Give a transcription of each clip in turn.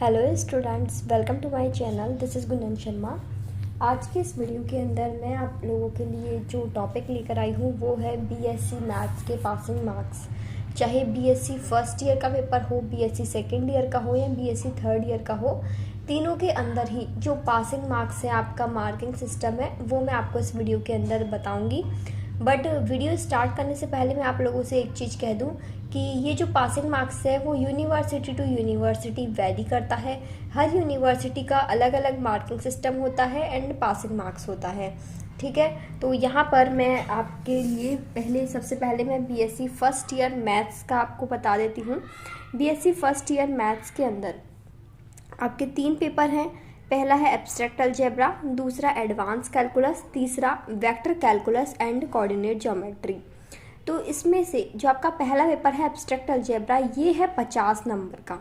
Hello students, welcome to my channel. This is Gunjan Sharma. आज के इस वीडियो के अंदर मैं आप लोगों के लिए जो टॉपिक लेकर आई हूँ वो है बीएससी मैथ्स के पासिंग मार्क्स। चाहे बीएससी फर्स्ट ईयर का पेपर हो, बीएससी सेकेंड ईयर का हो या बीएससी थर्ड ईयर का हो, तीनों के अंदर ही जो पासिंग मार्क्स है, आपका मार्किंग सिस्टम है, वो मैं आपको इस वीडियो के अंदर बताऊँगी। बट वीडियो स्टार्ट करने से पहले मैं आप लोगों से एक चीज़ कह दूं कि ये जो पासिंग मार्क्स है वो यूनिवर्सिटी टू यूनिवर्सिटी वेरी करता है। हर यूनिवर्सिटी का अलग अलग मार्किंग सिस्टम होता है एंड पासिंग मार्क्स होता है। ठीक है, तो यहाँ पर मैं आपके लिए सबसे पहले मैं बीएससी फर्स्ट ईयर मैथ्स का आपको बता देती हूँ। बीएससी फर्स्ट ईयर मैथ्स के अंदर आपके 3 पेपर हैं। पहला है एब्स्ट्रैक्ट अलजेब्रा, दूसरा एडवांस कैलकुलस, तीसरा vector calculus and coordinate geometry. तो इसमें से जो आपका पहला पेपर है एब्स्ट्रैक्ट अलजेब्रा, ये है 50 नंबर का,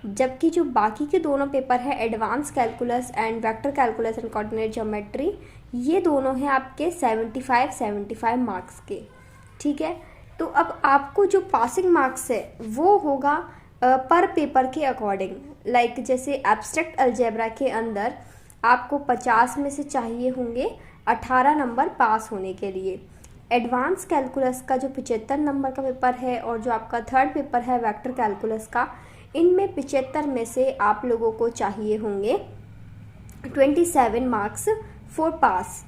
जबकि जो बाकी के दोनों पेपर है advance calculus and vector calculus and coordinate geometry, ये दोनों हैं आपके 75 मार्क्स के। ठीक है, तो अब आपको जो पासिंग मार्क्स है वो होगा पर पेपर के अकॉर्डिंग। लाइक जैसे एब्स्ट्रैक्ट अलजेब्रा के अंदर आपको 50 में से चाहिए होंगे 18 नंबर पास होने के लिए। एडवांस कैलकुलस का जो 75 नंबर का पेपर है और जो आपका थर्ड पेपर है वेक्टर कैलकुलस का, इनमें 75 में से आप लोगों को चाहिए होंगे 27 मार्क्स फॉर पास।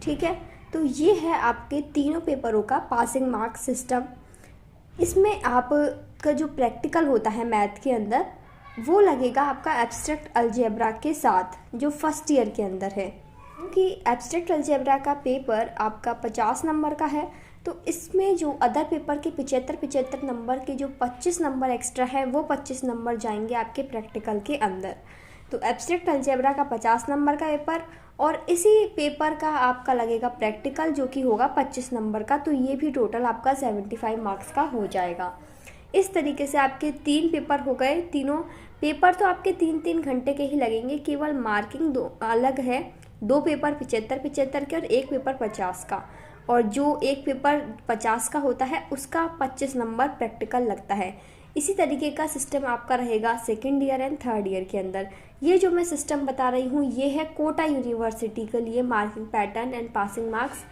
ठीक है, तो ये है आपके तीनों पेपरों का पासिंग मार्क्स सिस्टम। इसमें आपका जो प्रैक्टिकल होता है मैथ के अंदर वो लगेगा आपका एब्स्ट्रैक्ट अलजेब्रा के साथ, जो फर्स्ट ईयर के अंदर है। क्योंकि एब्स्ट्रैक्ट अलजेब्रा का पेपर आपका 50 नंबर का है, तो इसमें जो अदर पेपर के 75 नंबर के जो 25 नंबर एक्स्ट्रा है वो 25 नंबर जाएंगे आपके प्रैक्टिकल के अंदर। तो एब्स्ट्रैक्ट अलजेब्रा का 50 नंबर का पेपर और इसी पेपर का आपका लगेगा प्रैक्टिकल, जो कि होगा 25 नंबर का। तो ये भी टोटल आपका 75 मार्क्स का हो जाएगा। इस तरीके से आपके 3 पेपर हो गए। तीनों पेपर तो आपके 3-3 घंटे के ही लगेंगे, केवल मार्किंग दो अलग है। 2 पेपर 75 के और 1 पेपर 50 का, और जो एक पेपर 50 का होता है उसका 25 नंबर प्रैक्टिकल लगता है। इसी तरीके का सिस्टम आपका रहेगा second year and third year के अंदर। ये जो मैं सिस्टम बता रही हूँ ये है कोटा यूनिवर्सिटी के लिए marking pattern and passing marks.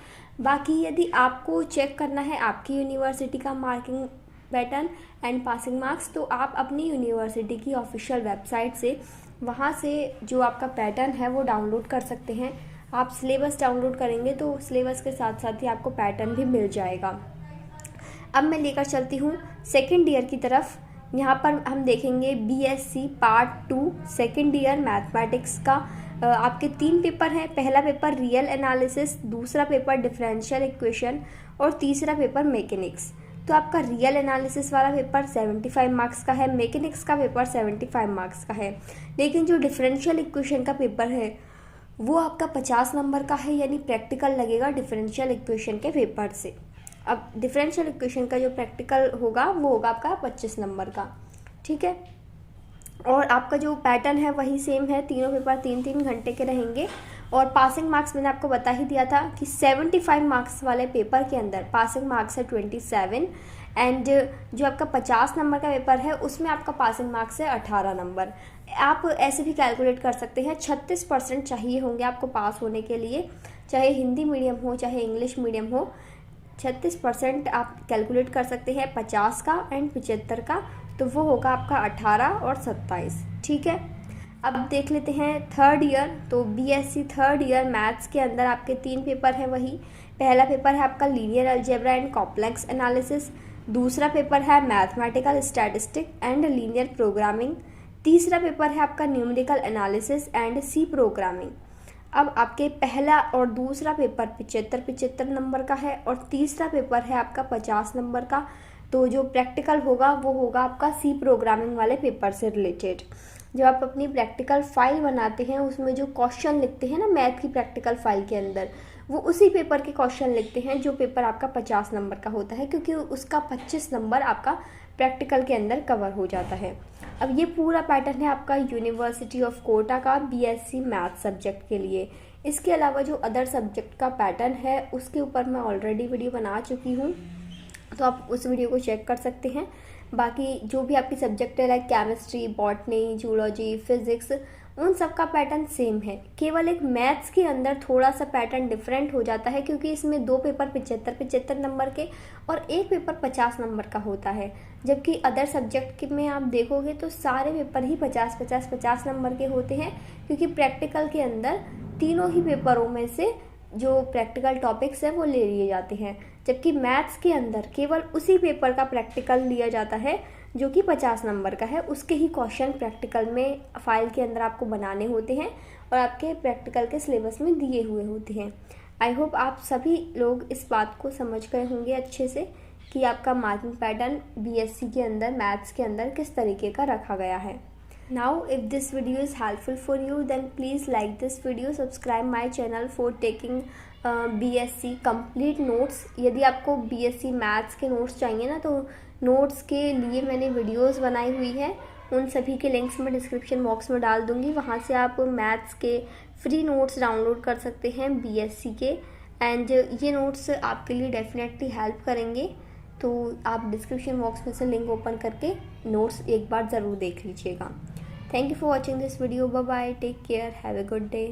बाकी यदि आपको चेक करना है आपकी यूनिवर्सिटी का marking pattern and passing marks, तो आप अपनी यूनिवर्सिटी की ऑफिशियल वेबसाइट से वहाँ से जो आपका पैटर्न है वो डाउनलोड कर सकते हैं। आप सिलेबस डाउनलोड करेंगे तो सिलेबस के साथ साथ ही आपको पैटर्न भी मिल जाएगा। अब मैं लेकर चलती हूँ सेकेंड ईयर की तरफ। यहाँ पर हम देखेंगे BSc part 2 second year mathematics का आपके 3 पेपर हैं। पहला पेपर रियल एनालिसिस, दूसरा पेपर डिफरेंशियल इक्वेशन और तीसरा पेपर मैकेनिक्स। तो आपका रियल एनालिसिस वाला पेपर 75 मार्क्स का है, मैकेनिक्स का पेपर 75 मार्क्स का है। लेकिन जो डिफरेंशियल इक्वेशन का पेपर है वो आपका 50 नंबर का है, यानी प्रैक्टिकल लगेगा डिफरेंशियल इक्वेशन के पेपर से। अब डिफरेंशियल इक्वेशन का जो प्रैक्टिकल होगा वो होगा आपका 25 नंबर का। ठीक है, और आपका जो पैटर्न है वही सेम है, तीनों पेपर 3-3 घंटे के रहेंगे। और पासिंग मार्क्स मैंने आपको बता ही दिया था कि 75 मार्क्स वाले पेपर के अंदर पासिंग मार्क्स है 27 एंड जो आपका 50 नंबर का पेपर है उसमें आपका पासिंग मार्क्स है 18 नंबर। आप ऐसे भी कैलकुलेट कर सकते हैं, 36% चाहिए होंगे आपको पास होने के लिए, चाहे हिंदी मीडियम हो चाहे इंग्लिश मीडियम हो। 36% आप कैलकुलेट कर सकते हैं 50 का एंड 75 का, तो वो होगा आपका 18 और 27। ठीक है, अब देख लेते हैं थर्ड ईयर। तो बीएससी थर्ड ईयर मैथ्स के अंदर आपके 3 पेपर हैं वही। पहला पेपर है आपका linear algebra and complex analysis, दूसरा पेपर है mathematical statistic and linear programming, तीसरा पेपर है आपका numerical analysis and C programming. अब आपके पहला और दूसरा पेपर 75 नंबर का है और तीसरा पेपर है आपका 50 नंबर का। तो जो प्रैक्टिकल होगा वो होगा आपका सी प्रोग्रामिंग वाले पेपर से रिलेटेड। जब आप अपनी प्रैक्टिकल फाइल बनाते हैं उसमें जो क्वेश्चन लिखते हैं ना मैथ की प्रैक्टिकल फाइल के अंदर, वो उसी पेपर के क्वेश्चन लिखते हैं जो पेपर आपका 50 नंबर का होता है, क्योंकि उसका 25 नंबर आपका प्रैक्टिकल के अंदर कवर हो जाता है। अब ये पूरा पैटर्न है आपका यूनिवर्सिटी ऑफ कोटा का बीएससी मैथ सब्जेक्ट के लिए। इसके अलावा जो अदर सब्जेक्ट का पैटर्न है उसके ऊपर मैं ऑलरेडी वीडियो बना चुकी हूँ, तो आप उस वीडियो को चेक कर सकते हैं। बाकी जो भी आपकी सब्जेक्ट है like chemistry, botany, zoology, physics, उन सब का पैटर्न सेम है। केवल एक मैथ्स के अंदर थोड़ा सा पैटर्न डिफरेंट हो जाता है, क्योंकि इसमें 2 पेपर 75 नंबर के और 1 पेपर 50 नंबर का होता है। जबकि अदर सब्जेक्ट में आप देखोगे तो सारे पेपर ही 50 नंबर के होते हैं, क्योंकि प्रैक्टिकल के अंदर तीनों ही पेपरों में से जो प्रैक्टिकल टॉपिक्स हैं वो ले लिए जाते हैं। जबकि मैथ्स के अंदर केवल उसी पेपर का प्रैक्टिकल लिया जाता है जो कि 50 नंबर का है। उसके ही क्वेश्चन प्रैक्टिकल में फाइल के अंदर आपको बनाने होते हैं और आपके प्रैक्टिकल के सिलेबस में दिए हुए होते हैं। आई होप आप सभी लोग इस बात को समझ गए होंगे अच्छे से कि आपका मार्किंग पैटर्न बीएससी के अंदर मैथ्स के अंदर किस तरीके का रखा गया है। Now if this video is helpful for you, then please like this video, subscribe my channel for taking BSc complete notes। यदि आपको BSc मैथ्स के नोट्स चाहिए ना, तो नोट्स के लिए मैंने वीडियोस बनाई हुई है, उन सभी के लिंक्स मैं डिस्क्रिप्शन बॉक्स में डाल दूंगी। वहाँ से आप मैथ्स के फ्री नोट्स डाउनलोड कर सकते हैं BSc के, एंड ये नोट्स आपके लिए डेफिनेटली हेल्प करेंगे। तो आप डिस्क्रिप्शन बॉक्स में से लिंक ओपन करके नोट्स एक बार ज़रूर देख लीजिएगा। Thank you for watching this video. Bye bye. Take care. Have a good day.